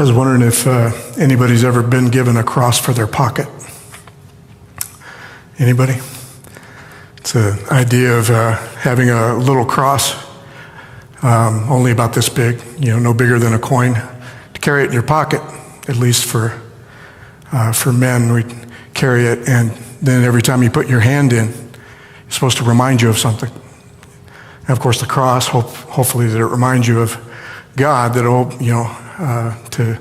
I was wondering if anybody's ever been given a cross for their pocket. Anybody? It's an idea of having a little cross, only about this big, no bigger than a coin, to carry it in your pocket. At least for men, we carry it, and then every time you put your hand in, it's supposed to remind you of something. And of course, the cross, hopefully, that it reminds you of God, to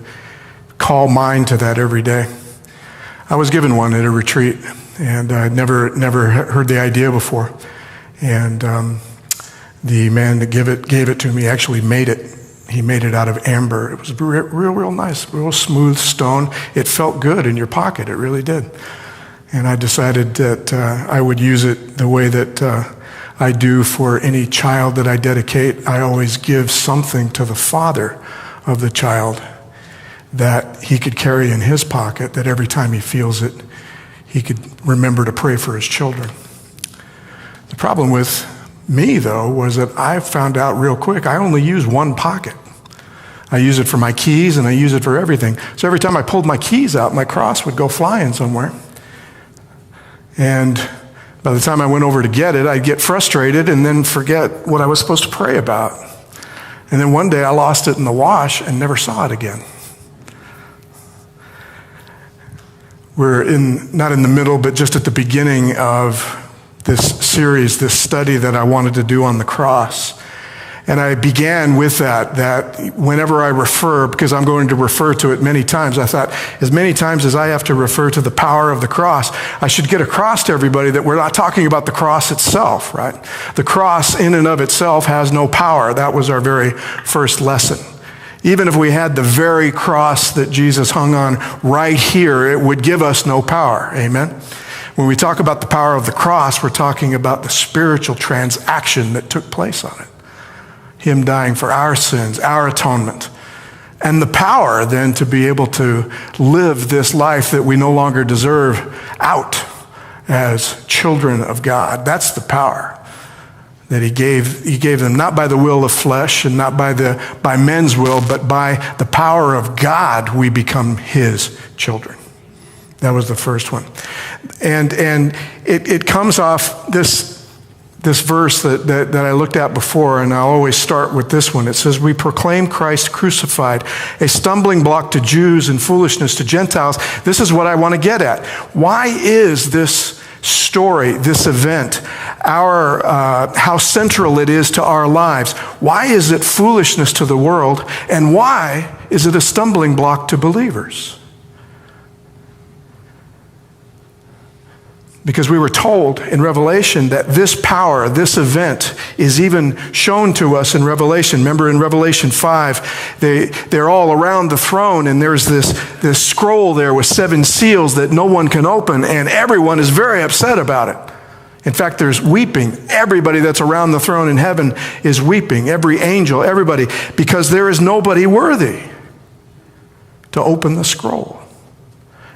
call mind to that every day. I was given one at a retreat, and I'd never heard the idea before. And the man that gave it to me actually made it. He made it out of amber. It was real nice, real smooth stone. It felt good in your pocket. It really did. And I decided that I would use it the way that I do for any child that I dedicate. I always give something to the father of the child that he could carry in his pocket, that every time he feels it, he could remember to pray for his children. The problem with me, though, was that I found out real quick I only use one pocket. I use it for my keys, and I use it for everything. So every time I pulled my keys out, my cross would go flying somewhere. And by the time I went over to get it, I'd get frustrated and then forget what I was supposed to pray about. And then one day I lost it in the wash and never saw it again. We're not in the middle, but just at the beginning of this series, this study that I wanted to do on the cross. And I began with that whenever I refer, because I'm going to refer to it many times, I thought, as many times as I have to refer to the power of the cross, I should get across to everybody that we're not talking about the cross itself, right? The cross in and of itself has no power. That was our very first lesson. Even if we had the very cross that Jesus hung on right here, it would give us no power. Amen? When we talk about the power of the cross, we're talking about the spiritual transaction that took place on it. Him dying for our sins, our atonement. And the power then to be able to live this life that we no longer deserve out as children of God. That's the power that he gave them, not by the will of flesh and not by men's will, but by the power of God we become his children. That was the first one. And it comes off this verse that I looked at before, and I always start with this one. It says, we proclaim Christ crucified, a stumbling block to Jews and foolishness to Gentiles. This is what I want to get at. Why is this story, this event, how central it is to our lives? Why is it foolishness to the world? And why is it a stumbling block to believers? Because we were told in Revelation that this power, this event, is even shown to us in Revelation. Remember in Revelation 5, they're all around the throne, and there's this scroll there with 7 seals that no one can open, and everyone is very upset about it. In fact, there's weeping. Everybody that's around the throne in heaven is weeping. Every angel, everybody, because there is nobody worthy to open the scroll.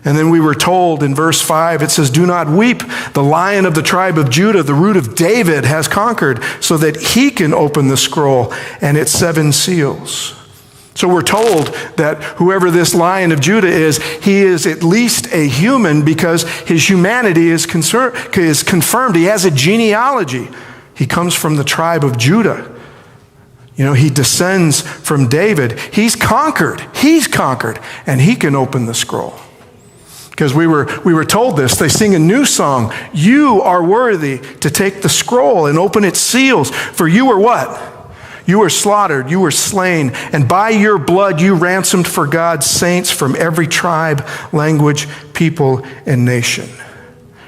And then we were told in verse 5, it says, do not weep. The Lion of the tribe of Judah, the Root of David, has conquered so that he can open the scroll and its 7 seals. So we're told that whoever this Lion of Judah is, he is at least a human because his humanity is confirmed. He has a genealogy. He comes from the tribe of Judah. He descends from David. He's conquered, and he can open the scroll. Because we were told this. They sing a new song. You are worthy to take the scroll and open its seals. For you were what? You were slaughtered. You were slain. And by your blood you ransomed for God's saints from every tribe, language, people, and nation.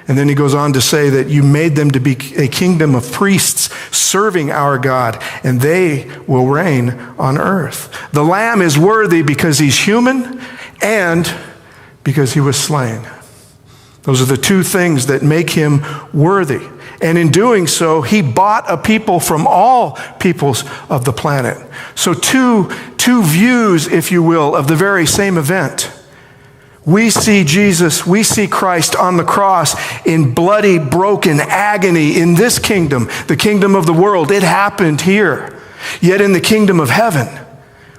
And then he goes on to say that you made them to be a kingdom of priests serving our God, and they will reign on earth. The Lamb is worthy because he's human and because he was slain. Those are the 2 things that make him worthy. And in doing so, he bought a people from all peoples of the planet. So two views, if you will, of the very same event. We see Jesus, we see Christ on the cross in bloody, broken agony in this kingdom, the kingdom of the world. It happened here. Yet in the kingdom of heaven,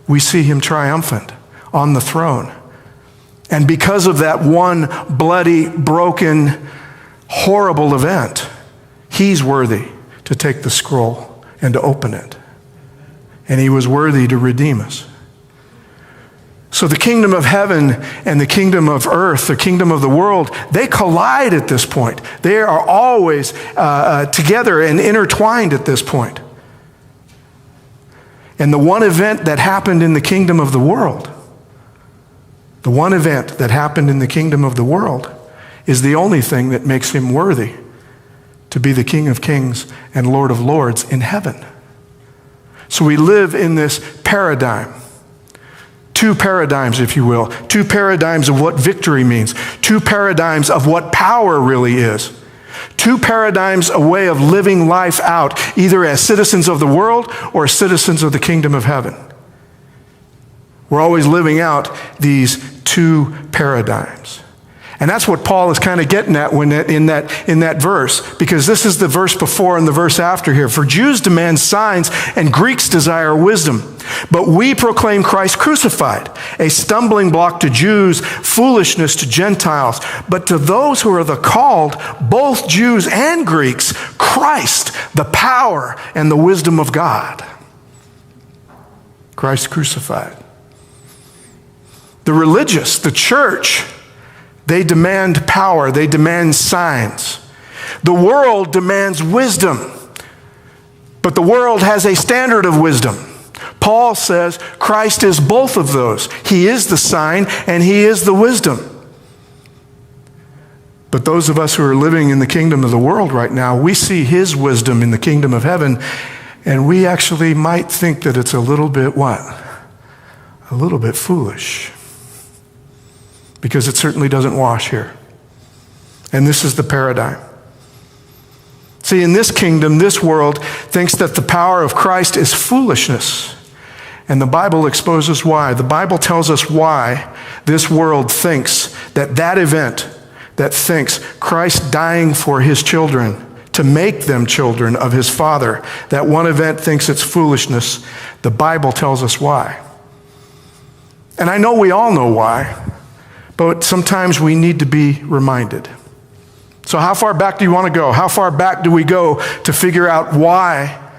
we see him triumphant on the throne. And because of that one bloody, broken, horrible event, he's worthy to take the scroll and to open it. And he was worthy to redeem us. So the kingdom of heaven and the kingdom of earth, the kingdom of the world, they collide at this point. They are always together and intertwined at this point. And the one event that happened in the kingdom of the world, the one event that happened in the kingdom of the world is the only thing that makes him worthy to be the King of Kings and Lord of Lords in heaven. So we live in this paradigm. Two paradigms, if you will. Two paradigms of what victory means. Two paradigms of what power really is. Two paradigms, a way of living life out, either as citizens of the world or citizens of the kingdom of heaven. We're always living out these two paradigms. And that's what Paul is kind of getting at in that verse, because this is the verse before and the verse after here. For Jews demand signs and Greeks desire wisdom. But we proclaim Christ crucified, a stumbling block to Jews, foolishness to Gentiles. But to those who are the called, both Jews and Greeks, Christ, the power and the wisdom of God. Christ crucified. The religious, the church, they demand power. They demand signs. The world demands wisdom. But the world has a standard of wisdom. Paul says Christ is both of those. He is the sign and he is the wisdom. But those of us who are living in the kingdom of the world right now, we see his wisdom in the kingdom of heaven, and we actually might think that it's a little bit what? A little bit foolish. Because it certainly doesn't wash here. And this is the paradigm. See, in this kingdom, this world thinks that the power of Christ is foolishness. And the Bible exposes why. The Bible tells us why this world thinks that event that thinks Christ dying for his children to make them children of his Father, that one event thinks it's foolishness. The Bible tells us why. And I know we all know why. But sometimes we need to be reminded. So how far back do you want to go? How far back do we go to figure out why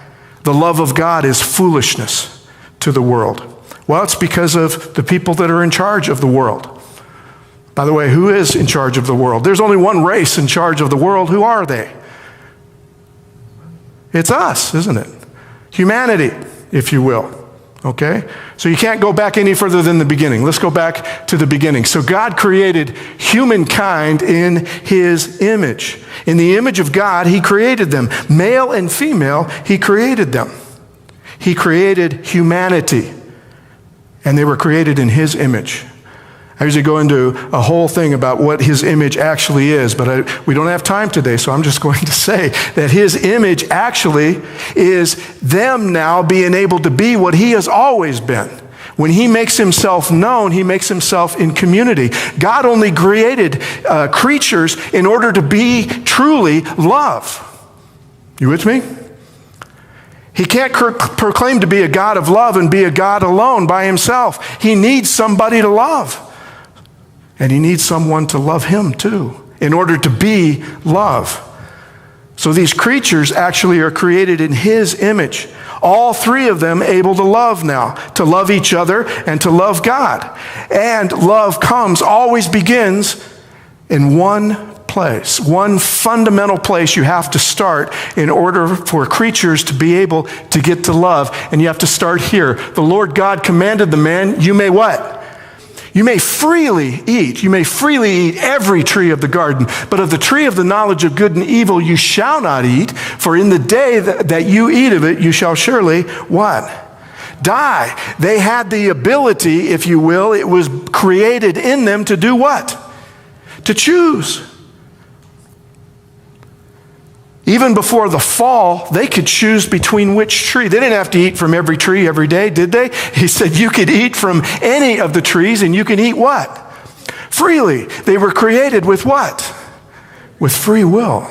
the love of God is foolishness to the world? Well, it's because of the people that are in charge of the world. By the way, who is in charge of the world? There's only one race in charge of the world. Who are they? It's us, isn't it? Humanity, if you will. Okay? So you can't go back any further than the beginning. Let's go back to the beginning. So God created humankind in his image. In the image of God, he created them. Male and female, he created them. He created humanity. And they were created in his image. I usually go into a whole thing about what his image actually is, but we don't have time today, so I'm just going to say that his image actually is them now being able to be what he has always been. When he makes himself known, he makes himself in community. God only created creatures in order to be truly love. You with me? He can't proclaim to be a God of love and be a God alone by himself. He needs somebody to love. And he needs someone to love him too, in order to be love. So these creatures actually are created in his image. All three of them able to love now, to love each other and to love God. And love always begins in one place, one fundamental place you have to start in order for creatures to be able to get to love. And you have to start here. The Lord God commanded the man, you may what? You may freely eat. You may freely eat every tree of the garden, but of the tree of the knowledge of good and evil you shall not eat, for in the day that you eat of it, you shall surely, what? Die. They had the ability, if you will, it was created in them to do what? To choose. Even before the fall, they could choose between which tree. They didn't have to eat from every tree every day, did they? He said you could eat from any of the trees and you can eat what? Freely. They were created with what? With free will.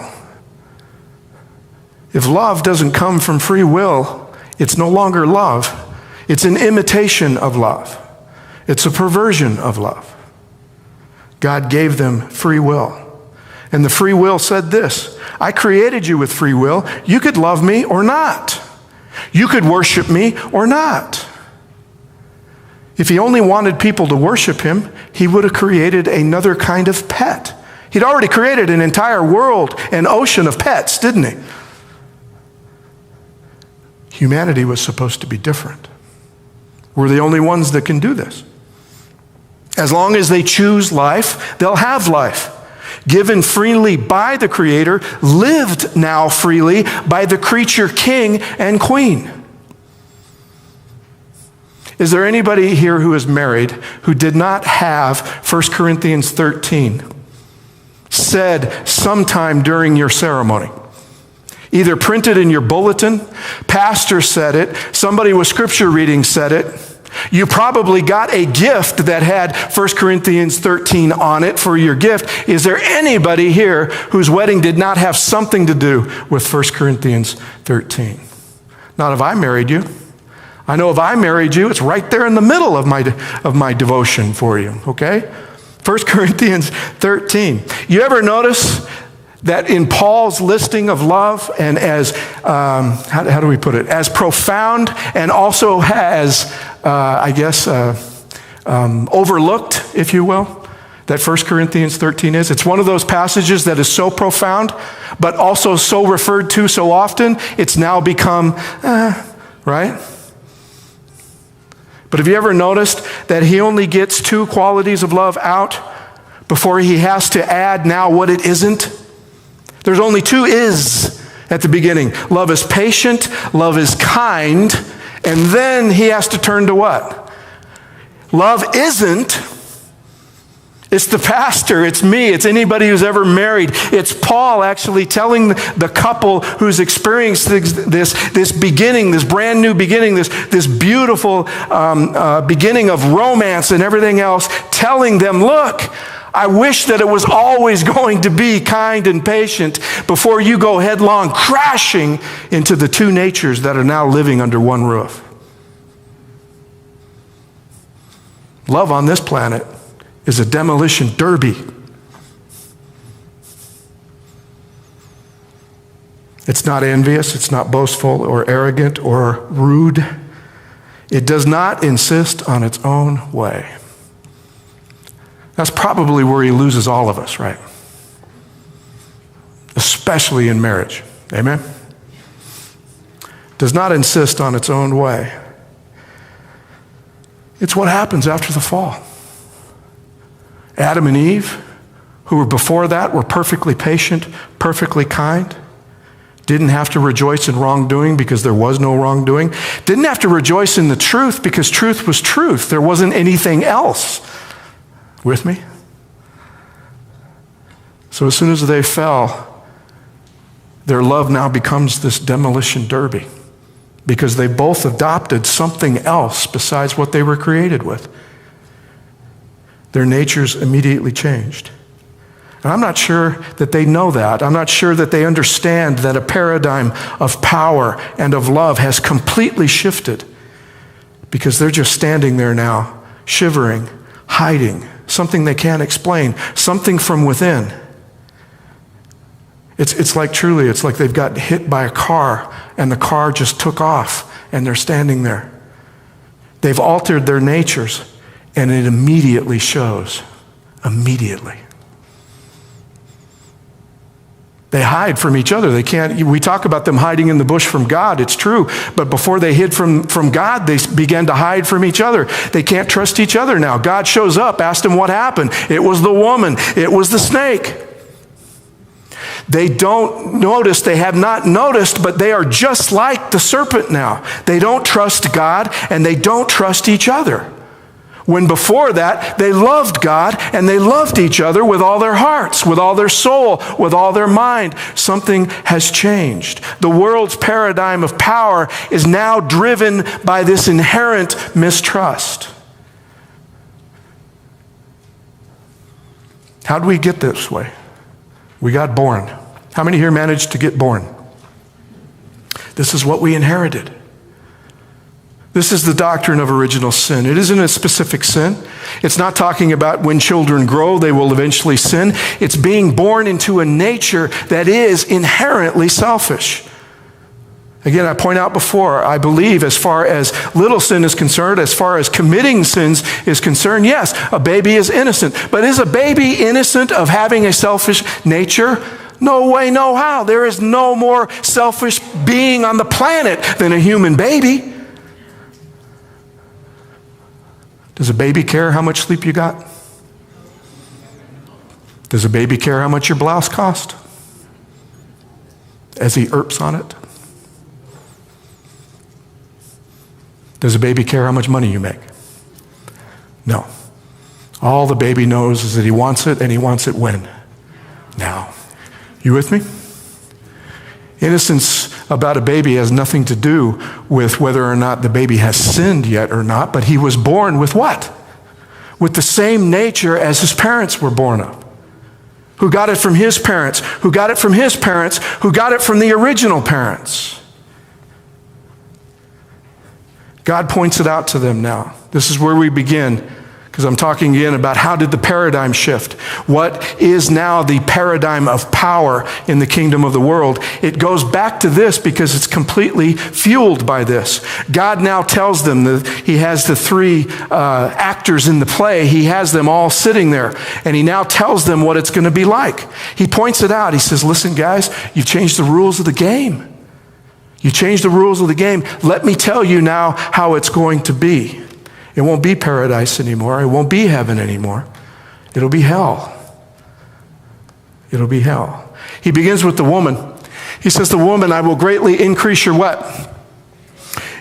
If love doesn't come from free will, it's no longer love. It's an imitation of love. It's a perversion of love. God gave them free will. And the free will said this: I created you with free will. You could love me or not. You could worship me or not. If he only wanted people to worship him, he would have created another kind of pet. He'd already created an entire world, an ocean of pets, didn't he? Humanity was supposed to be different. We're the only ones that can do this. As long as they choose life, they'll have life. Given freely by the Creator, lived now freely by the creature king and queen. Is there anybody here who is married who did not have 1 Corinthians 13 said sometime during your ceremony? Either printed in your bulletin, pastor said it, somebody with scripture reading said it. You probably got a gift that had 1 Corinthians 13 on it for your gift. Is there anybody here whose wedding did not have something to do with 1 Corinthians 13? Not if I married you. I know if I married you, it's right there in the middle of my devotion for you, okay? 1 Corinthians 13. You ever notice that in Paul's listing of love, and as, how do we put it, as profound and also as, overlooked, if you will, that 1 Corinthians 13 is? It's one of those passages that is so profound, but also so referred to so often, it's now become, right? But have you ever noticed that he only gets two qualities of love out before he has to add now what it isn't? There's only two is at the beginning. Love is patient, love is kind, and then he has to turn to what? Love isn't. It's the pastor, it's me, it's anybody who's ever married. It's Paul actually telling the couple who's experienced this beginning, this brand new beginning, this beautiful beginning of romance and everything else, telling them, look, I wish that it was always going to be kind and patient before you go headlong crashing into the two natures that are now living under one roof. Love on this planet is a demolition derby. It's not envious, it's not boastful or arrogant or rude. It does not insist on its own way. That's probably where he loses all of us, right? Especially in marriage. Amen? Does not insist on its own way. It's what happens after the fall. Adam and Eve, who were before that, were perfectly patient, perfectly kind, didn't have to rejoice in wrongdoing because there was no wrongdoing, didn't have to rejoice in the truth because truth was truth. There wasn't anything else. With me? So as soon as they fell, their love now becomes this demolition derby because they both adopted something else besides what they were created with. Their natures immediately changed. And I'm not sure that they know that. I'm not sure that they understand that a paradigm of power and of love has completely shifted because they're just standing there now, shivering, hiding, something they can't explain, something from within. It's like truly, it's like they've got hit by a car and the car just took off and they're standing there. They've altered their natures and it immediately shows. Immediately. They hide from each other. They can't. We talk about them hiding in the bush from God. It's true. But before they hid from God, they began to hide from each other. They can't trust each other now. God shows up, asked them what happened. It was the woman. It was the snake. They don't notice. They have not noticed, but they are just like the serpent now. They don't trust God and they don't trust each other. When before that, they loved God and they loved each other with all their hearts, with all their soul, with all their mind. Something has changed. The world's paradigm of power is now driven by this inherent mistrust. How did we get this way? We got born. How many here managed to get born? This is what we inherited. This is the doctrine of original sin. It isn't a specific sin. It's not talking about when children grow, they will eventually sin. It's being born into a nature that is inherently selfish. Again, I point out before, I believe as far as little sin is concerned, as far as committing sins is concerned, yes, a baby is innocent. But is a baby innocent of having a selfish nature? No way, no how. There is no more selfish being on the planet than a human baby. Does a baby care how much sleep you got? Does a baby care how much your blouse cost? As he irps on it? Does a baby care how much money you make? No. All the baby knows is that he wants it, and he wants it when? Now. You with me? Innocence about a baby has nothing to do with whether or not the baby has sinned yet or not, but he was born with what? With the same nature as his parents were born of. Who got it from his parents, who got it from his parents, who got it from the original parents. God points it out to them now. This is where we begin, because I'm talking again about how did the paradigm shift? What is now the paradigm of power in the kingdom of the world? It goes back to this because it's completely fueled by this. God now tells them that he has the three actors in the play. He has them all sitting there, and he now tells them what it's going to be like. He points it out. He says, listen, guys, you've changed the rules of the game. You changed the rules of the game. Let me tell you now how it's going to be. It won't be paradise anymore. It won't be heaven anymore. It'll be hell. It'll be hell. He begins with the woman. He says, the woman, I will greatly increase your what?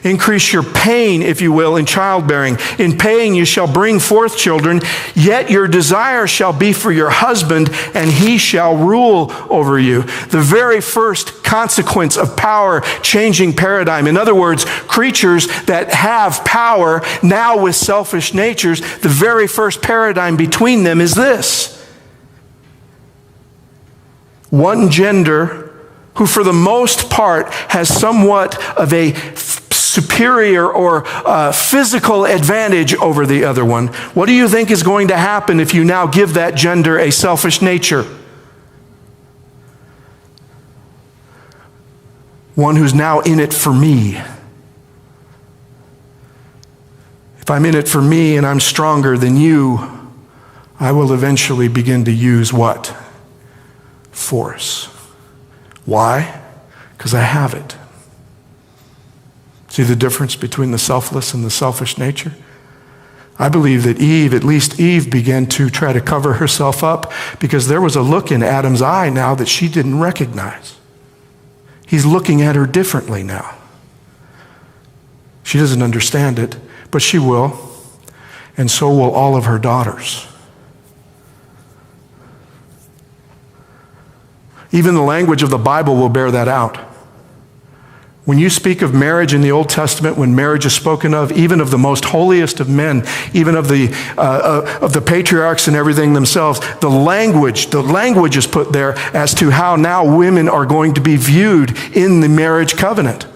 Increase your pain, if you will, in childbearing. In pain you shall bring forth children, yet your desire shall be for your husband, and he shall rule over you. The very first consequence of power changing paradigm. In other words, creatures that have power now with selfish natures, the very first paradigm between them is this. One gender who for the most part has somewhat of a superior or physical advantage over the other one. What do you think is going to happen if you now give that gender a selfish nature? One who's now in it for me. If I'm in it for me and I'm stronger than you, I will eventually begin to use what? Force. Why? Because I have it. See the difference between the selfless and the selfish nature? I believe that Eve, at least Eve, began to try to cover herself up because there was a look in Adam's eye now that she didn't recognize. He's looking at her differently now. She doesn't understand it, but she will, and so will all of her daughters. Even the language of the Bible will bear that out. When you speak of marriage in the Old Testament, when marriage is spoken of, even of the most holiest of men, even of the patriarchs and everything themselves, the language is put there as to how now women are going to be viewed in the marriage covenant.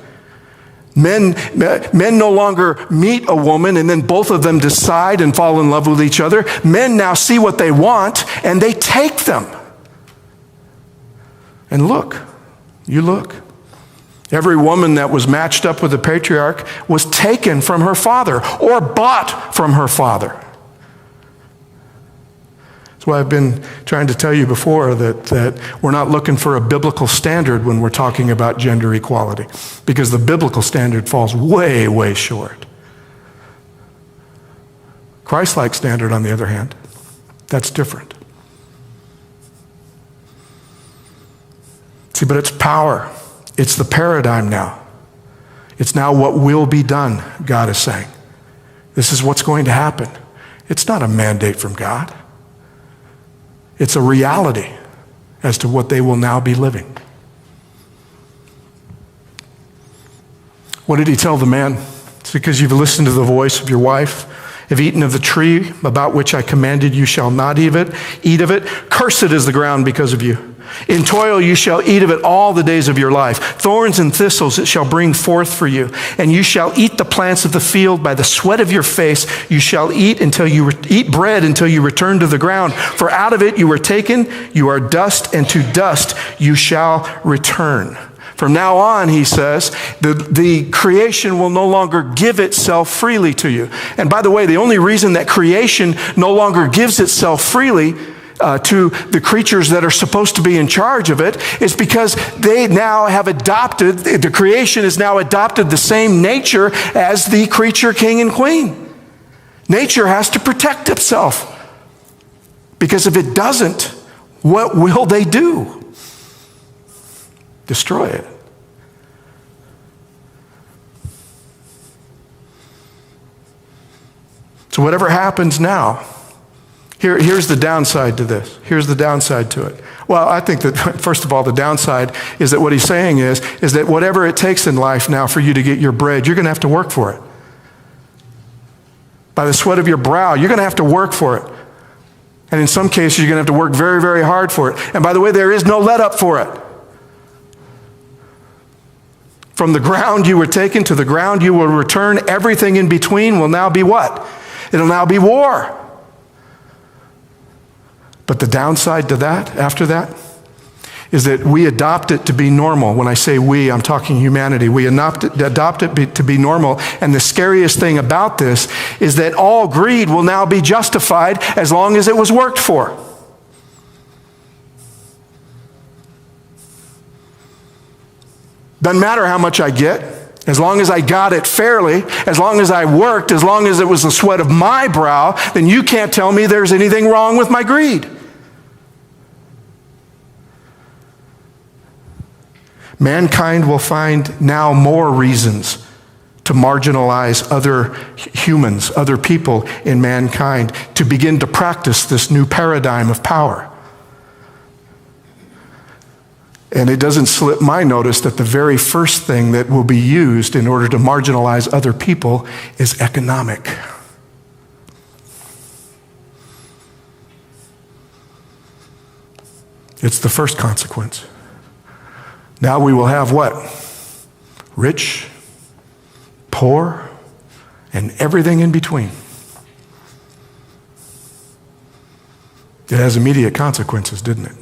Men no longer meet a woman and then both of them decide and fall in love with each other. Men now see what they want and they take them. And look, you look. Every woman that was matched up with a patriarch was taken from her father or bought from her father. That's why I've been trying to tell you before that we're not looking for a biblical standard when we're talking about gender equality, because the biblical standard falls way, way short. Christ-like standard, on the other hand, that's different. See, but it's power. It's the paradigm now. It's now what will be done, God is saying. This is what's going to happen. It's not a mandate from God. It's a reality as to what they will now be living. What did he tell the man? It's because you've listened to the voice of your wife. have eaten of the tree about which I commanded you shall not eat of it. Cursed is the ground because of you. In toil you shall eat of it all the days of your life. Thorns and thistles it shall bring forth for you. And you shall eat the plants of the field. By the sweat of your face you shall eat bread until you return to the ground. For out of it you were taken, you are dust, and to dust you shall return. From now on, he says, the creation will no longer give itself freely to you. And by the way, the only reason that creation no longer gives itself freely to the creatures that are supposed to be in charge of it is because they now have adopted, the creation has now adopted the same nature as the creature king and queen. Nature has to protect itself. Because if it doesn't, what will they do? Destroy it. So whatever happens now, here's the downside to this. Here's the downside to it. Well, I think that, first of all, the downside is that what he's saying is that whatever it takes in life now for you to get your bread, you're going to have to work for it. By the sweat of your brow, you're going to have to work for it. And in some cases, you're going to have to work very, very hard for it. And by the way, there is no let up for it. From the ground you were taken, to the ground you will return. Everything in between will now be what? It'll now be war. But the downside to that, after that, is that we adopt it to be normal. When I say we, I'm talking humanity. We adopt it to be normal. And the scariest thing about this is that all greed will now be justified as long as it was worked for. Doesn't matter how much I get. As long as I got it fairly, as long as I worked, as long as it was the sweat of my brow, then you can't tell me there's anything wrong with my greed. Mankind will find now more reasons to marginalize other humans, other people in mankind, to begin to practice this new paradigm of power. And it doesn't slip my notice that the very first thing that will be used in order to marginalize other people is economic. It's the first consequence. Now we will have what? Rich, poor, and everything in between. It has immediate consequences, didn't it?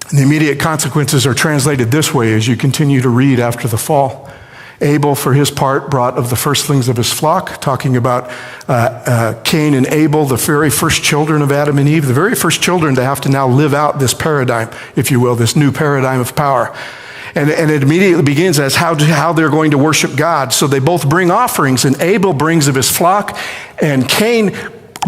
And the immediate consequences are translated this way as you continue to read after the fall. Abel, for his part, brought of the firstlings of his flock, talking about Cain and Abel, the very first children of Adam and Eve, the very first children to have to now live out this paradigm, if you will, this new paradigm of power. And it immediately begins as how they're going to worship God. So they both bring offerings, and Abel brings of his flock, and Cain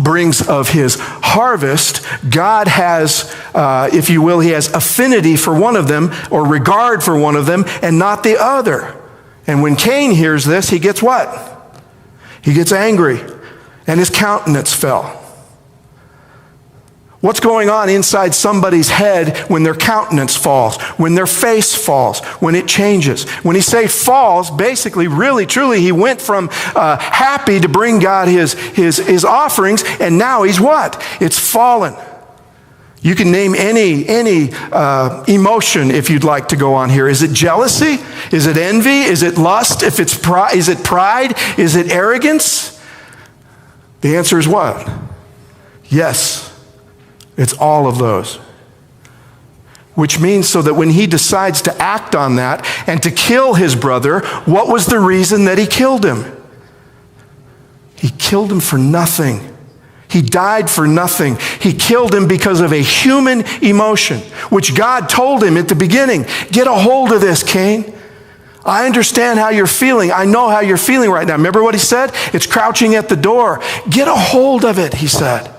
brings of his harvest. God has, if you will, he has affinity for one of them, or regard for one of them, and not the other. And when Cain hears this, he gets what? He gets angry, and his countenance fell. What's going on inside somebody's head when their countenance falls, when their face falls, when it changes? When he say falls, basically, really, truly, he went from happy to bring God his offerings, and now he's what? It's fallen. You can name any emotion if you'd like to go on here. Is it jealousy? Is it envy? Is it lust? If it's pride, is it pride? Is it arrogance? The answer is what? Yes. It's all of those. Which means so that when he decides to act on that and to kill his brother, what was the reason that he killed him? He killed him for nothing. He died for nothing. He killed him because of a human emotion, which God told him at the beginning, get a hold of this, Cain. I understand how you're feeling. I know how you're feeling right now. Remember what he said? It's crouching at the door. Get a hold of it, he said.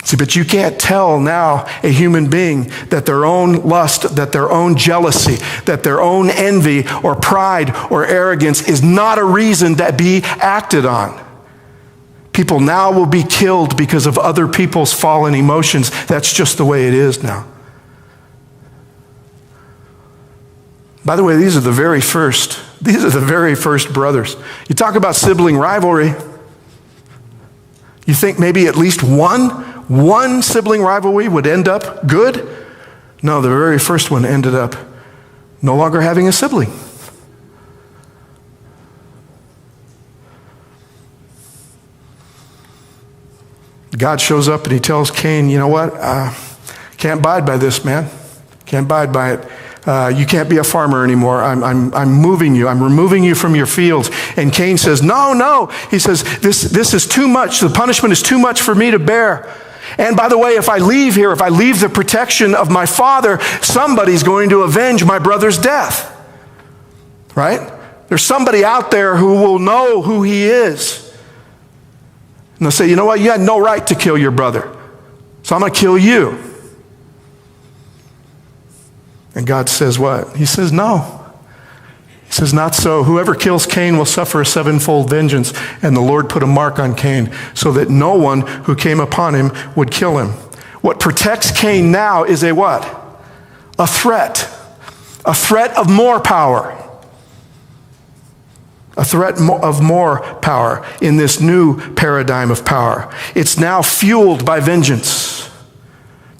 See, but you can't tell now a human being that their own lust, that their own jealousy, that their own envy or pride or arrogance is not a reason to be acted on. People now will be killed because of other people's fallen emotions. That's just the way it is now. By the way, these are the very first brothers. You talk about sibling rivalry. You think maybe at least one sibling rivalry would end up good? No, the very first one ended up no longer having a sibling. God shows up and he tells Cain, you know what? Can't abide by this, man. Can't abide by it. You can't be a farmer anymore. I'm moving you. I'm removing you from your fields. And Cain says, no. He says, this is too much. The punishment is too much for me to bear. And by the way, if I leave here, if I leave the protection of my father, somebody's going to avenge my brother's death. Right? There's somebody out there who will know who he is. And they'll say, you know what? You had no right to kill your brother. So I'm going to kill you. And God says what? He says, no. He says, not so. Whoever kills Cain will suffer a sevenfold vengeance. And the Lord put a mark on Cain so that no one who came upon him would kill him. What protects Cain now is a what? A threat. A threat of more power. A threat of more power in this new paradigm of power. It's now fueled by vengeance.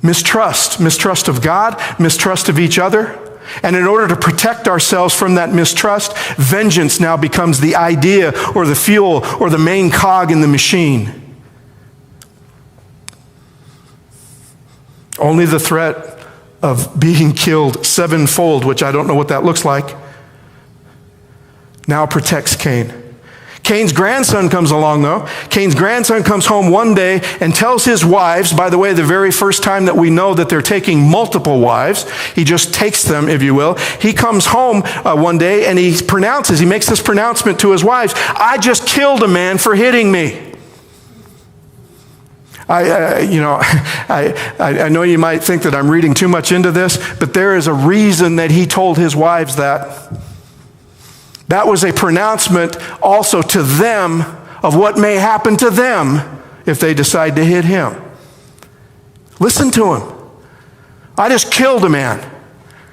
Mistrust of God, mistrust of each other. And in order to protect ourselves from that mistrust, vengeance now becomes the idea or the fuel or the main cog in the machine. Only the threat of being killed sevenfold, which I don't know what that looks like, now protects Cain. Cain's grandson comes along, though. Cain's grandson comes home one day and tells his wives, by the way, the very first time that we know that they're taking multiple wives, he just takes them, if you will. He comes home one day and he makes this pronouncement to his wives, I just killed a man for hitting me. I know you might think that I'm reading too much into this, but there is a reason that he told his wives that. That was a pronouncement also to them of what may happen to them if they decide to hit him. Listen to him. I just killed a man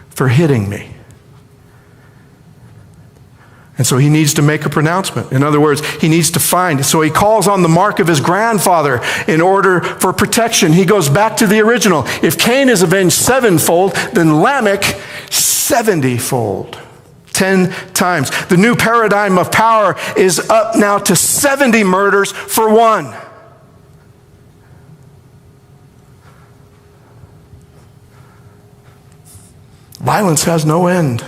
for hitting me. And so he needs to make a pronouncement. In other words, he needs to find. So he calls on the mark of his grandfather in order for protection. He goes back to the original. If Cain is avenged sevenfold, then Lamech 70-fold. 10 times. The new paradigm of power is up now to 70 murders for one. Violence has no end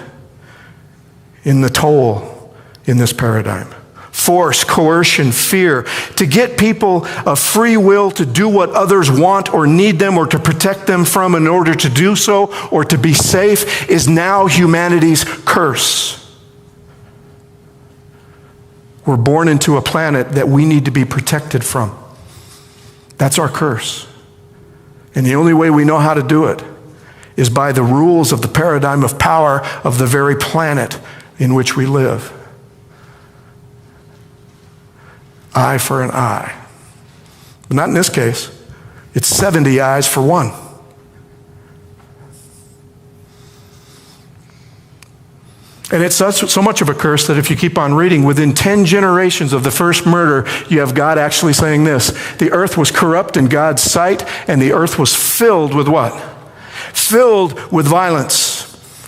in the toll in this paradigm. Force, coercion, fear, to get people of free will to do what others want or need them or to protect them from in order to do so or to be safe is now humanity's curse. We're born into a planet that we need to be protected from. That's our curse. And the only way we know how to do it is by the rules of the paradigm of power of the very planet in which we live. Eye for an eye. But not in this case. It's 70 eyes for one. And it's so much of a curse that if you keep on reading, within 10 generations of the first murder, you have God actually saying this. The earth was corrupt in God's sight, and the earth was filled with what? Filled with violence.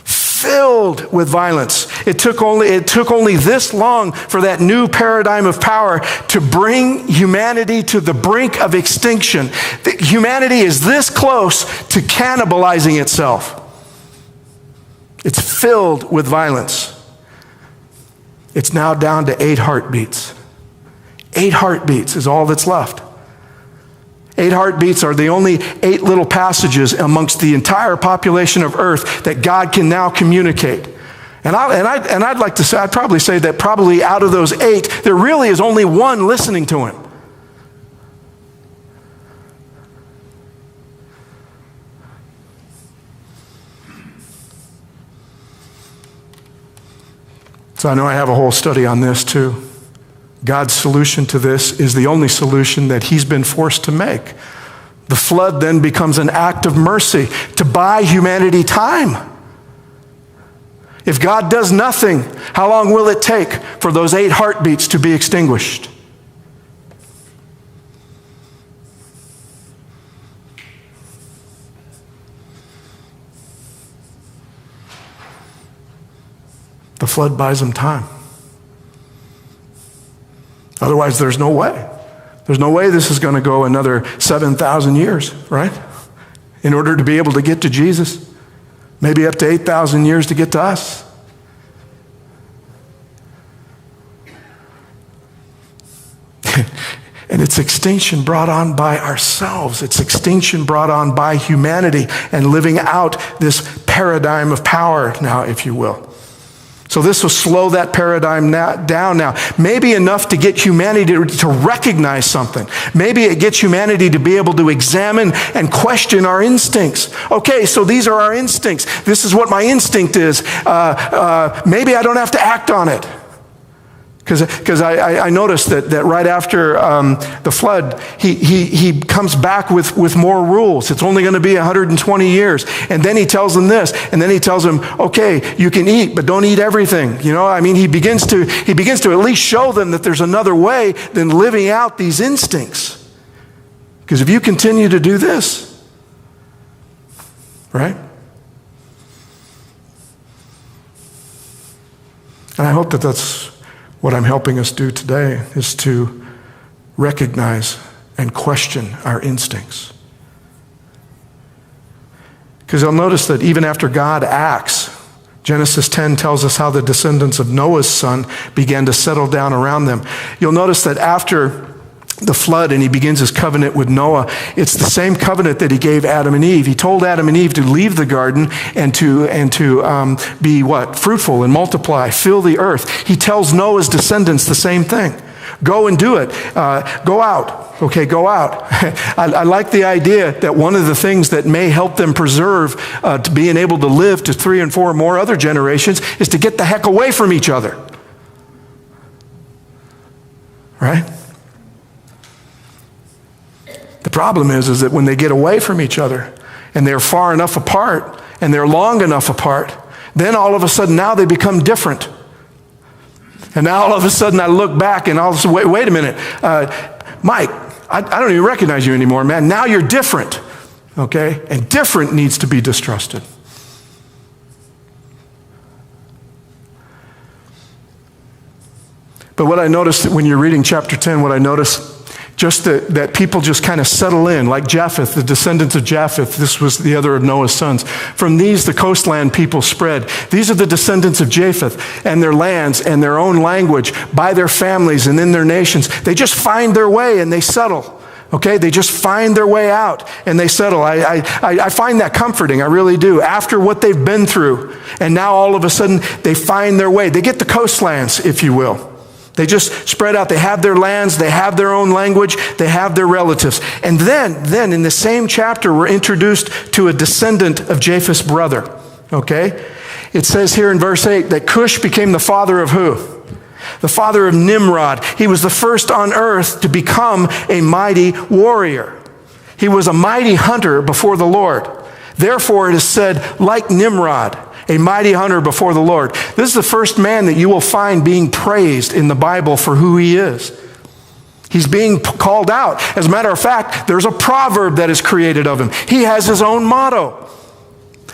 Filled with violence. It took only this long for that new paradigm of power to bring humanity to the brink of extinction. Humanity is this close to cannibalizing itself. It's filled with violence. It's now down to 8 heartbeats. 8 heartbeats is all that's left. 8 heartbeats are the only 8 little passages amongst the entire population of earth that God can now communicate. And I'd like to say, I'd probably say that probably out of those 8, there really is only one listening to him. So I know I have a whole study on this too. God's solution to this is the only solution that he's been forced to make. The flood then becomes an act of mercy to buy humanity time. If God does nothing, how long will it take for those 8 heartbeats to be extinguished? The flood buys them time. Otherwise, there's no way. There's no way this is going to go another 7,000 years, right? In order to be able to get to Jesus. Maybe up to 8,000 years to get to us. And it's extinction brought on by ourselves. It's extinction brought on by humanity and living out this paradigm of power now, if you will. So this will slow that paradigm down now. Maybe enough to get humanity to recognize something. Maybe it gets humanity to be able to examine and question our instincts. Okay, so these are our instincts. This is what my instinct is. Maybe I don't have to act on it. Because I noticed that right after the flood, he comes back with more rules. It's only going to be 120 years. And then he tells them this. And then he tells them, okay, you can eat, but don't eat everything. You know, I mean, he begins to at least show them that there's another way than living out these instincts. Because if you continue to do this, right? And I hope that that's what I'm helping us do today, is to recognize and question our instincts. Because you'll notice that even after God acts, Genesis 10 tells us how the descendants of Noah's son began to settle down around them. You'll notice that after the flood and he begins his covenant with Noah, it's the same covenant that he gave Adam and Eve. He told Adam and Eve to leave the garden and to be what? Fruitful and multiply, fill the earth. He tells Noah's descendants the same thing. Go and do it. Go out. Okay, go out. I like the idea that one of the things that may help them preserve to being able to live to 3 and 4 more other generations is to get the heck away from each other. Right? The problem is that when they get away from each other and they're far enough apart and they're long enough apart, then all of a sudden now they become different. And now all of a sudden I look back and I'll say, wait a minute, Mike, I don't even recognize you anymore, man. Now you're different, okay? And different needs to be distrusted. But what I noticed when you're reading chapter 10, what I noticed just that people just kind of settle in, like Japheth, the descendants of Japheth. This was the other of Noah's sons. From these, the coastland people spread. These are the descendants of Japheth and their lands and their own language by their families and in their nations. They just find their way and they settle. Okay, they just find their way out and they settle. I find that comforting, I really do. After what they've been through, and now all of a sudden they find their way. They get the coastlands, if you will. They just spread out. They have their lands. They have their own language. They have their relatives. And then in the same chapter, we're introduced to a descendant of Japheth's brother. Okay? It says here in verse 8 that Cush became the father of who? The father of Nimrod. He was the first on earth to become a mighty warrior. He was a mighty hunter before the Lord. Therefore, it is said, like Nimrod, a mighty hunter before the Lord. This is the first man that you will find being praised in the Bible for who he is. He's being called out. As a matter of fact, there's a proverb that is created of him. He has his own motto.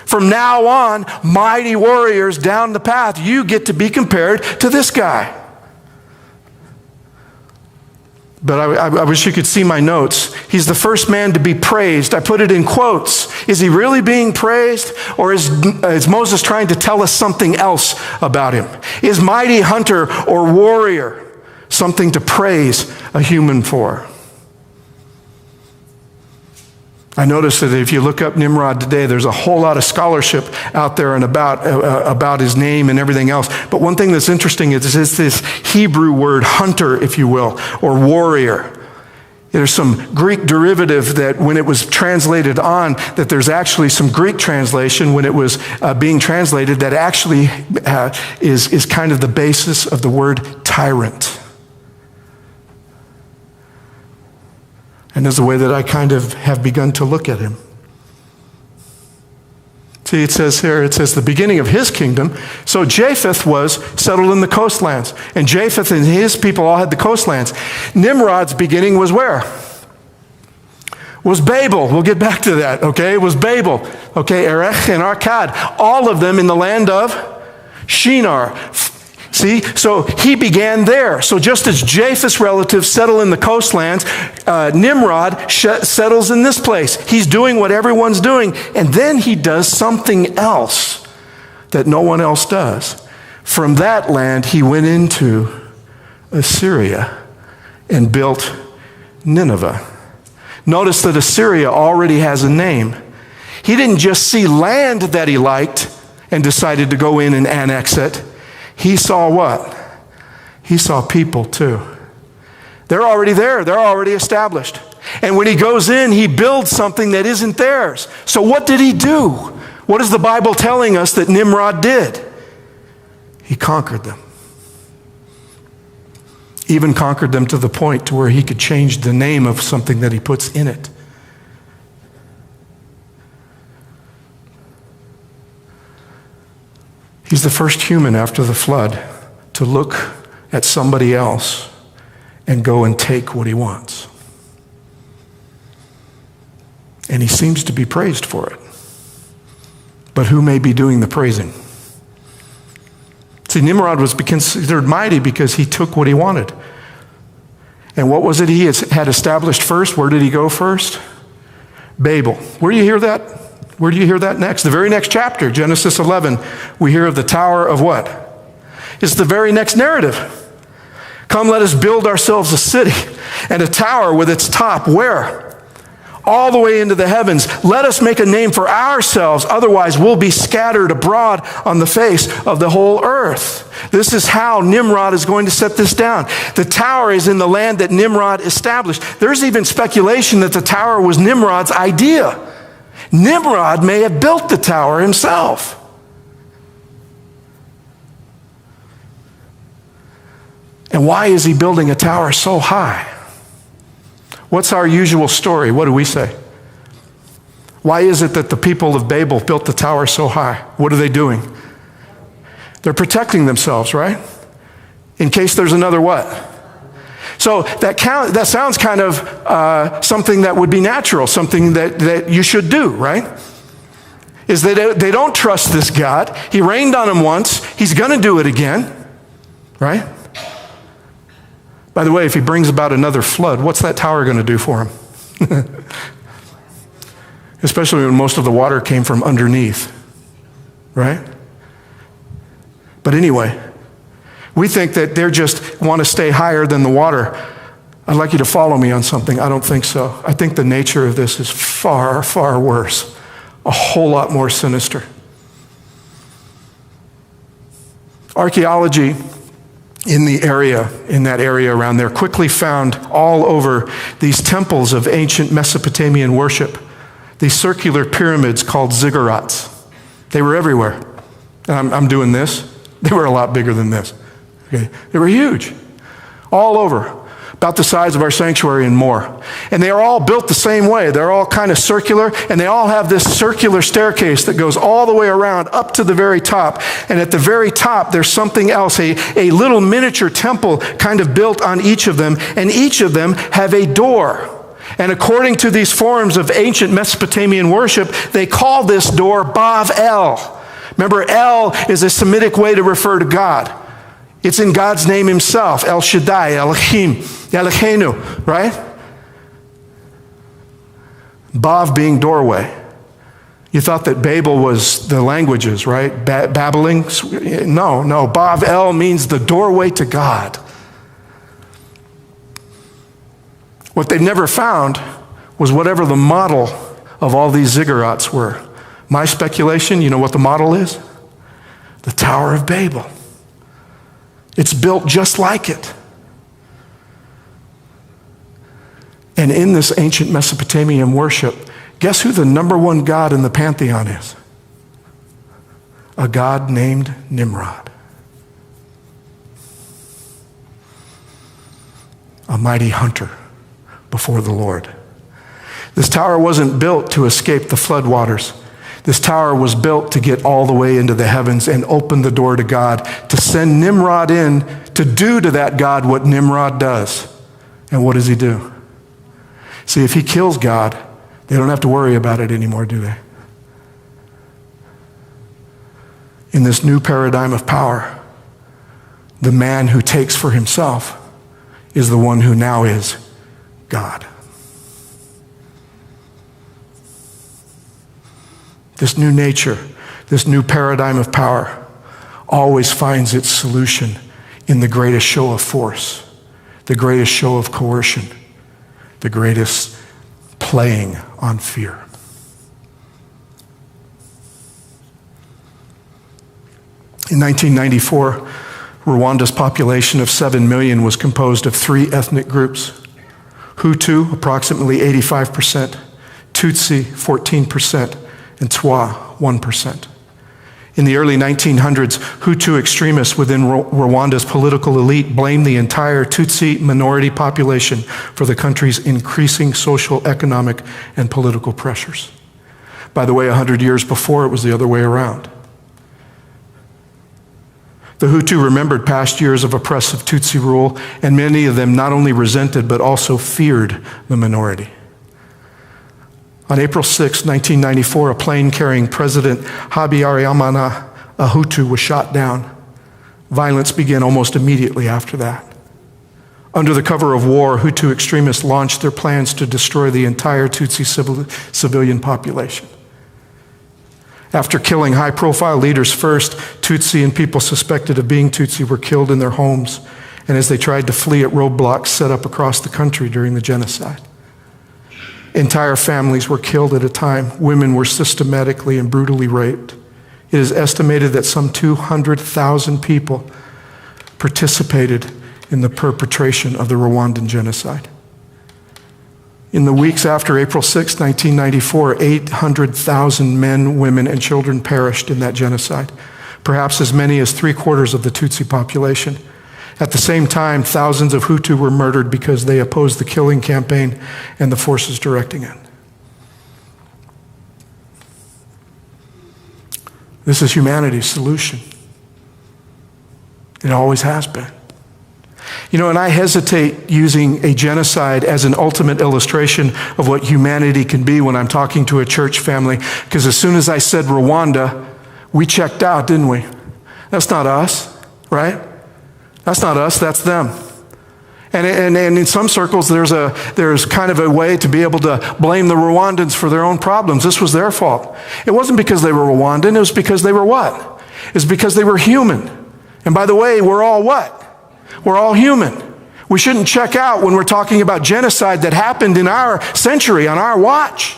From now on, mighty warriors down the path, you get to be compared to this guy. But I wish you could see my notes. He's the first man to be praised. I put it in quotes. Is he really being praised? Or is Moses trying to tell us something else about him? Is mighty hunter or warrior something to praise a human for? I noticed that if you look up Nimrod today, there's a whole lot of scholarship out there and about his name and everything else. But one thing that's interesting is this Hebrew word hunter, if you will, or warrior. There's some Greek derivative that when it was translated on, that there's actually some Greek translation when it was being translated that actually is kind of the basis of the word tyrant. And there's a way that I kind of have begun to look at him. See, it says here, it says the beginning of his kingdom. So Japheth was settled in the coastlands. And Japheth and his people all had the coastlands. Nimrod's beginning was where? Was Babel. We'll get back to that, okay? It was Babel. Okay, Erech and Akkad. All of them in the land of Shinar. See, so he began there. So just as Japheth's relatives settle in the coastlands, Nimrod settles in this place. He's doing what everyone's doing. And then he does something else that no one else does. From that land, he went into Assyria and built Nineveh. Notice that Assyria already has a name. He didn't just see land that he liked and decided to go in and annex it. He saw what? He saw people too. They're already there. They're already established. And when he goes in, he builds something that isn't theirs. So what did he do? What is the Bible telling us that Nimrod did? He conquered them. Even conquered them to the point to where he could change the name of something that he puts in it. He's the first human after the flood to look at somebody else and go and take what he wants. And he seems to be praised for it. But who may be doing the praising? See, Nimrod was considered mighty because he took what he wanted. And what was it he had established first? Where did he go first? Babel. Where do you hear that? Where do you hear that next? The very next chapter, Genesis 11, we hear of the Tower of what? It's the very next narrative. Come, let us build ourselves a city and a tower with its top. Where? All the way into the heavens. Let us make a name for ourselves. Otherwise, we'll be scattered abroad on the face of the whole earth. This is how Nimrod is going to set this down. The tower is in the land that Nimrod established. There's even speculation that the tower was Nimrod's idea. Nimrod may have built the tower himself. And why is he building a tower so high? What's our usual story? What do we say? Why is it that the people of Babel built the tower so high? What are they doing? They're protecting themselves, right? In case there's another what? So that sounds kind of something that would be natural, something that you should do, right? Is that they don't trust this God. He rained on them once. He's going to do it again, right? By the way, if he brings about another flood, what's that tower going to do for him? Especially when most of the water came from underneath, right? But anyway, we think that they just want to stay higher than the water. I'd like you to follow me on something. I don't think so. I think the nature of this is far, far worse. A whole lot more sinister. Archaeology in that area around there, quickly found all over these temples of ancient Mesopotamian worship, these circular pyramids called ziggurats. They were everywhere. I'm doing this. They were a lot bigger than this. Okay. They were huge, all over, about the size of our sanctuary and more. And they are all built the same way. They're all kind of circular, and they all have this circular staircase that goes all the way around up to the very top. And at the very top, there's something else, a little miniature temple kind of built on each of them, and each of them have a door. And according to these forms of ancient Mesopotamian worship, they call this door Bav El. Remember, El is a Semitic way to refer to God. It's in God's name himself, El Shaddai, Elohim, Eloheinu, right? Bav being doorway. You thought that Babel was the languages, right? Babbling? No. Bav El means the doorway to God. What they've never found was whatever the model of all these ziggurats were. My speculation, you know what the model is? The Tower of Babel. It's built just like it. And in this ancient Mesopotamian worship, guess who the number one god in the pantheon is? A god named Nimrod. A mighty hunter before the Lord. This tower wasn't built to escape the floodwaters. This tower was built to get all the way into the heavens and open the door to God, to send Nimrod in to do to that God what Nimrod does. And what does he do? See, if he kills God, they don't have to worry about it anymore, do they? In this new paradigm of power, the man who takes for himself is the one who now is God. This new nature, this new paradigm of power, always finds its solution in the greatest show of force, the greatest show of coercion, the greatest playing on fear. In 1994, Rwanda's population of 7 million was composed of 3 ethnic groups: Hutu, approximately 85%, Tutsi, 14%, and Twa, 1%. In the early 1900s, Hutu extremists within Rwanda's political elite blamed the entire Tutsi minority population for the country's increasing social, economic, and political pressures. By the way, 100 years before, it was the other way around. The Hutu remembered past years of oppressive Tutsi rule, and many of them not only resented but also feared the minority. On April 6, 1994, a plane carrying President Habyarimana, a Hutu, was shot down. Violence began almost immediately after that. Under the cover of war, Hutu extremists launched their plans to destroy the entire Tutsi civilian population. After killing high-profile leaders first, Tutsi and people suspected of being Tutsi were killed in their homes, and as they tried to flee at roadblocks set up across the country during the genocide. Entire families were killed at a time. Women were systematically and brutally raped. It is estimated that some 200,000 people participated in the perpetration of the Rwandan genocide. In the weeks after April 6, 1994, 800,000 men, women, and children perished in that genocide, perhaps as many as 3/4 of the Tutsi population. At the same time, thousands of Hutu were murdered because they opposed the killing campaign and the forces directing it. This is humanity's solution. It always has been. You know, and I hesitate using a genocide as an ultimate illustration of what humanity can be when I'm talking to a church family, because as soon as I said Rwanda, we checked out, didn't we? That's not us, right? That's not us, that's them. And in some circles, there's kind of a way to be able to blame the Rwandans for their own problems. This was their fault. It wasn't because they were Rwandan, it was because they were what? It's because they were human. And by the way, we're all what? We're all human. We shouldn't check out when we're talking about genocide that happened in our century, on our watch.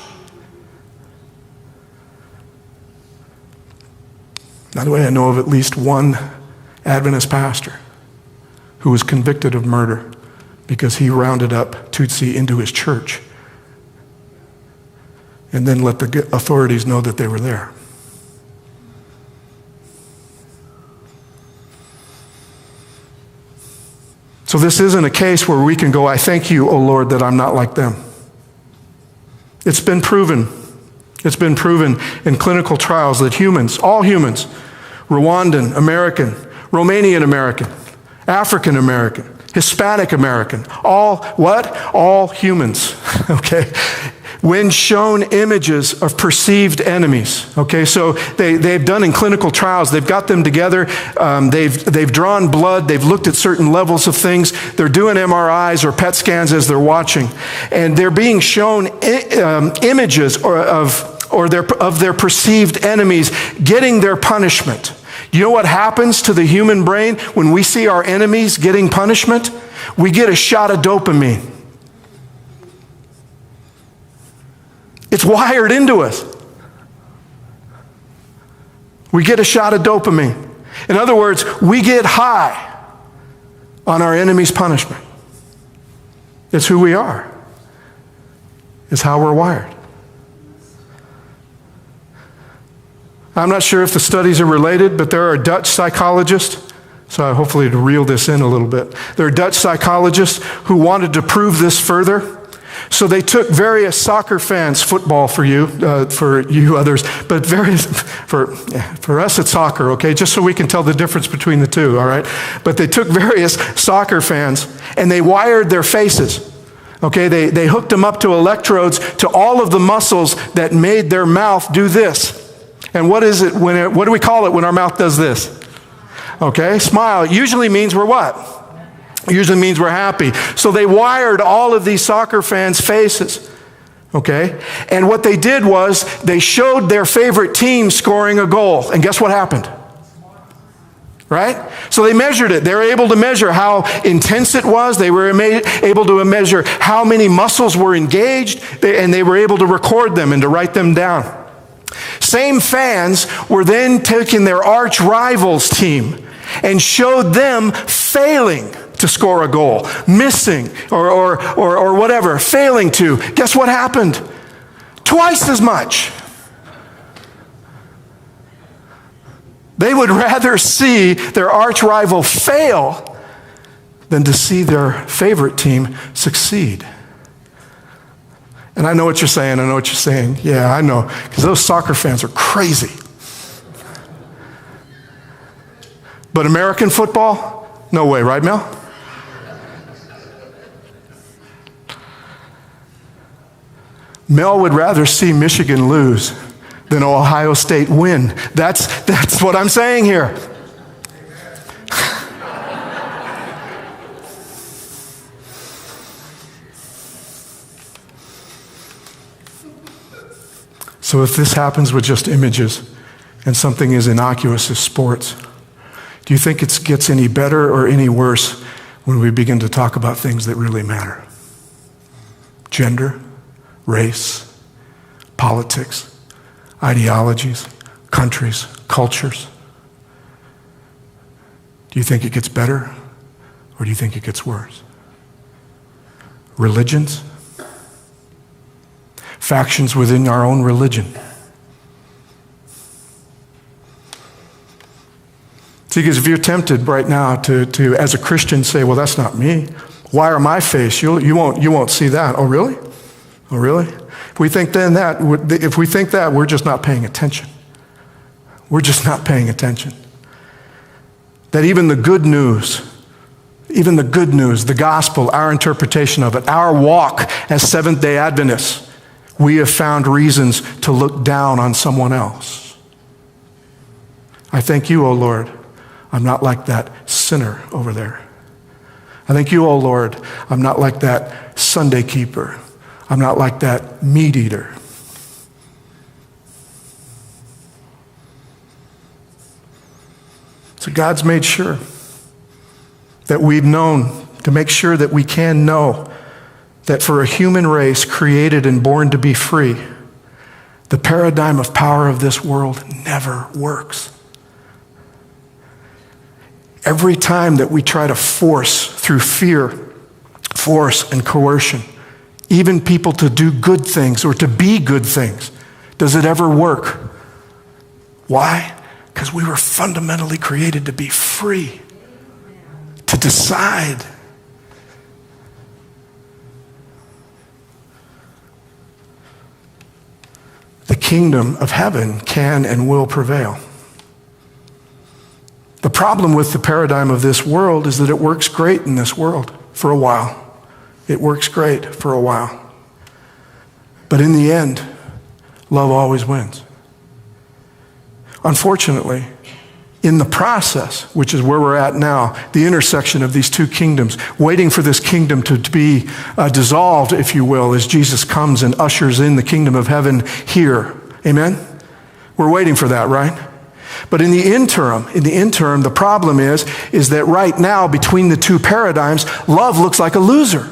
By the way, I know of at least one Adventist pastor who was convicted of murder because he rounded up Tutsi into his church and then let the authorities know that they were there. So this isn't a case where we can go, I thank you, O Lord, that I'm not like them. It's been proven. It's been proven in clinical trials that humans, all humans, Rwandan American, Romanian American, African American, Hispanic American, all what? All humans, okay? When shown images of perceived enemies, okay? So they've done in clinical trials, they've got them together, they've drawn blood, they've looked at certain levels of things, they're doing MRIs or PET scans as they're watching, and they're being shown images of their perceived enemies getting their punishment. You know what happens to the human brain when we see our enemies getting punishment? We get a shot of dopamine. It's wired into us. We get a shot of dopamine. In other words, we get high on our enemy's punishment. It's who we are. It's how we're wired. I'm not sure if the studies are related, but there are Dutch psychologists, so hopefully to reel this in a little bit. There are Dutch psychologists who wanted to prove this further. So they took various soccer fans, football for you others, but for us it's soccer, okay? Just so we can tell the difference between the two, all right? But they took various soccer fans and they wired their faces. Okay, they hooked them up to electrodes to all of the muscles that made their mouth do this. And what is it what do we call it when our mouth does this? Okay, smile. It usually means we're what? It usually means we're happy. So they wired all of these soccer fans' faces. Okay? And what they did was they showed their favorite team scoring a goal. And guess what happened? Right? So they measured it. They were able to measure how intense it was. They were able to measure how many muscles were engaged. And they were able to record them and to write them down. Same fans were then taking their arch rivals team and showed them failing to score a goal, missing or whatever, failing to. Guess what happened? Twice as much. They would rather see their arch rival fail than to see their favorite team succeed. And I know what you're saying. I know what you're saying. Yeah, I know. Because those soccer fans are crazy. But American football? No way, right, Mel? Mel would rather see Michigan lose than Ohio State win. That's what I'm saying here. So if this happens with just images and something as innocuous as sports, do you think it gets any better or any worse when we begin to talk about things that really matter? Gender, race, politics, ideologies, countries, cultures. Do you think it gets better or do you think it gets worse? Religions? Factions within our own religion. See, because if you're tempted right now to as a Christian say, well, that's not me. Wire my face. You won't see that. Oh, really? Oh, really? If we think that, we're just not paying attention. We're just not paying attention. That even the good news, the gospel, our interpretation of it, our walk as Seventh-day Adventists, we have found reasons to look down on someone else. I thank you, O Lord, I'm not like that sinner over there. I thank you, O Lord, I'm not like that Sunday keeper. I'm not like that meat eater. So God's made sure that we've known, to make sure that we can know that for a human race created and born to be free, the paradigm of power of this world never works. Every time that we try to force through fear, force and coercion, even people to do good things or to be good things, does it ever work? Why? Because we were fundamentally created to be free, to decide. The kingdom of heaven can and will prevail. The problem with the paradigm of this world is that it works great in this world for a while. It works great for a while. But in the end, love always wins. Unfortunately, in the process, which is where we're at now, the intersection of these two kingdoms, waiting for this kingdom to be dissolved, if you will, as Jesus comes and ushers in the kingdom of heaven here. Amen? We're waiting for that, right? But in the interim, the problem is that right now, between the two paradigms, love looks like a loser.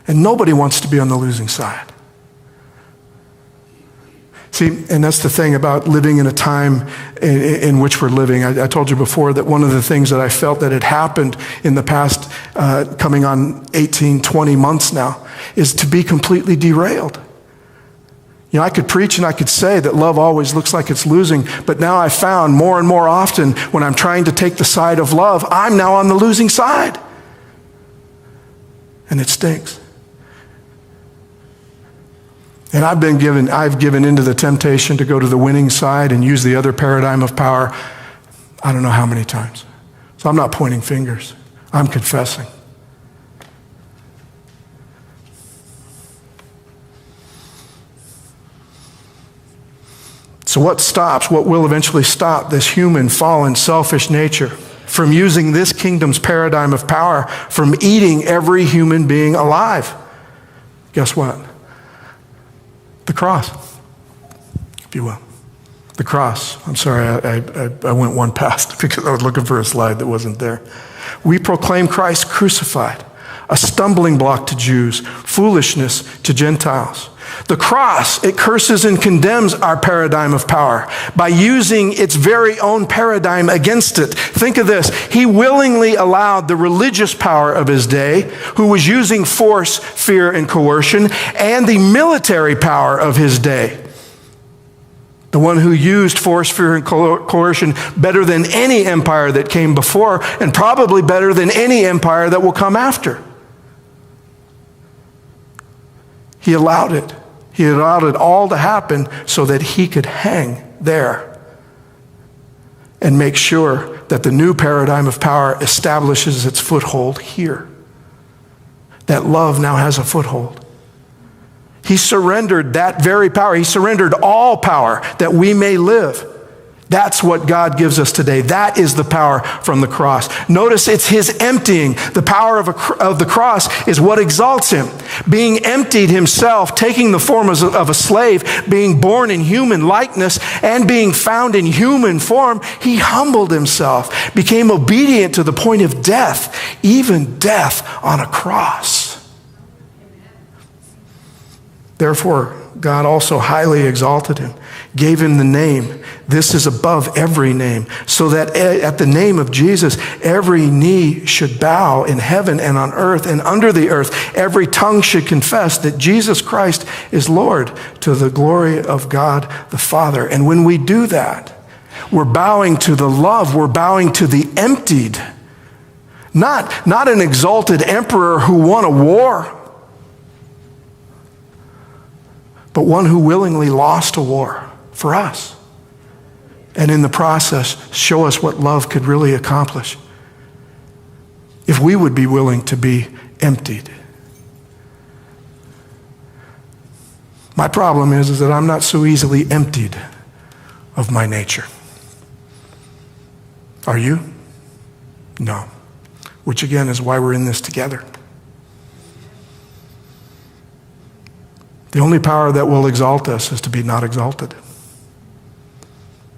And nobody wants to be on the losing side. See, and that's the thing about living in a time in which we're living. I told you before that one of the things that I felt that had happened in the past, coming on 18, 20 months now, is to be completely derailed. You know, I could preach and I could say that love always looks like it's losing, but now I found more and more often when I'm trying to take the side of love, I'm now on the losing side. And it stinks. And I've given into the temptation to go to the winning side and use the other paradigm of power, I don't know how many times. So I'm not pointing fingers. I'm confessing. So what will eventually stop this human, fallen, selfish nature from using this kingdom's paradigm of power, from eating every human being alive? Guess what? The cross, if you will. The cross. I'm sorry, I went one past because I was looking for a slide that wasn't there. We proclaim Christ crucified, a stumbling block to Jews, foolishness to Gentiles. The cross, it curses and condemns our paradigm of power by using its very own paradigm against it. Think of this. He willingly allowed the religious power of his day, who was using force, fear, and coercion, and the military power of his day, the one who used force, fear, and coercion better than any empire that came before, and probably better than any empire that will come after. He allowed it. He allowed it all to happen so that he could hang there and make sure that the new paradigm of power establishes its foothold here. That love now has a foothold. He surrendered that very power. He surrendered all power that we may live. That's what God gives us today. That is the power from the cross. Notice it's his emptying. The power of the cross is what exalts him. Being emptied himself, taking the form of a slave, being born in human likeness, and being found in human form, he humbled himself, became obedient to the point of death, even death on a cross. Therefore, God also highly exalted him, gave him the name. This is above every name, so that at the name of Jesus, every knee should bow in heaven and on earth and under the earth. Every tongue should confess that Jesus Christ is Lord, to the glory of God the Father. And when we do that, we're bowing to the love, we're bowing to the emptied. Not an exalted emperor who won a war, but one who willingly lost a war for us. And in the process, show us what love could really accomplish if we would be willing to be emptied. My problem is that I'm not so easily emptied of my nature. Are you? No. Which again is why we're in this together. The only power that will exalt us is to be not exalted.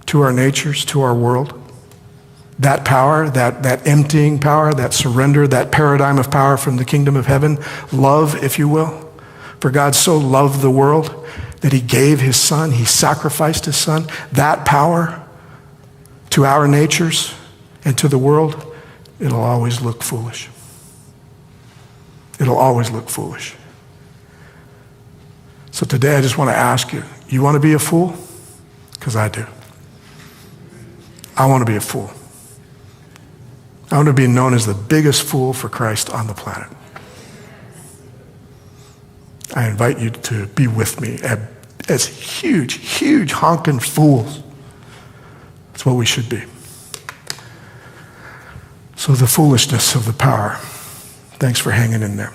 To our natures, to our world. That power, that emptying power, that surrender, that paradigm of power from the kingdom of heaven, love, if you will. For God so loved the world that he gave his son, he sacrificed his son. That power to our natures and to the world, it'll always look foolish. It'll always look foolish. So today I just want to ask you, you want to be a fool? Because I do. I want to be a fool. I want to be known as the biggest fool for Christ on the planet. I invite you to be with me as huge, huge honking fools. That's what we should be. So the foolishness of the power. Thanks for hanging in there.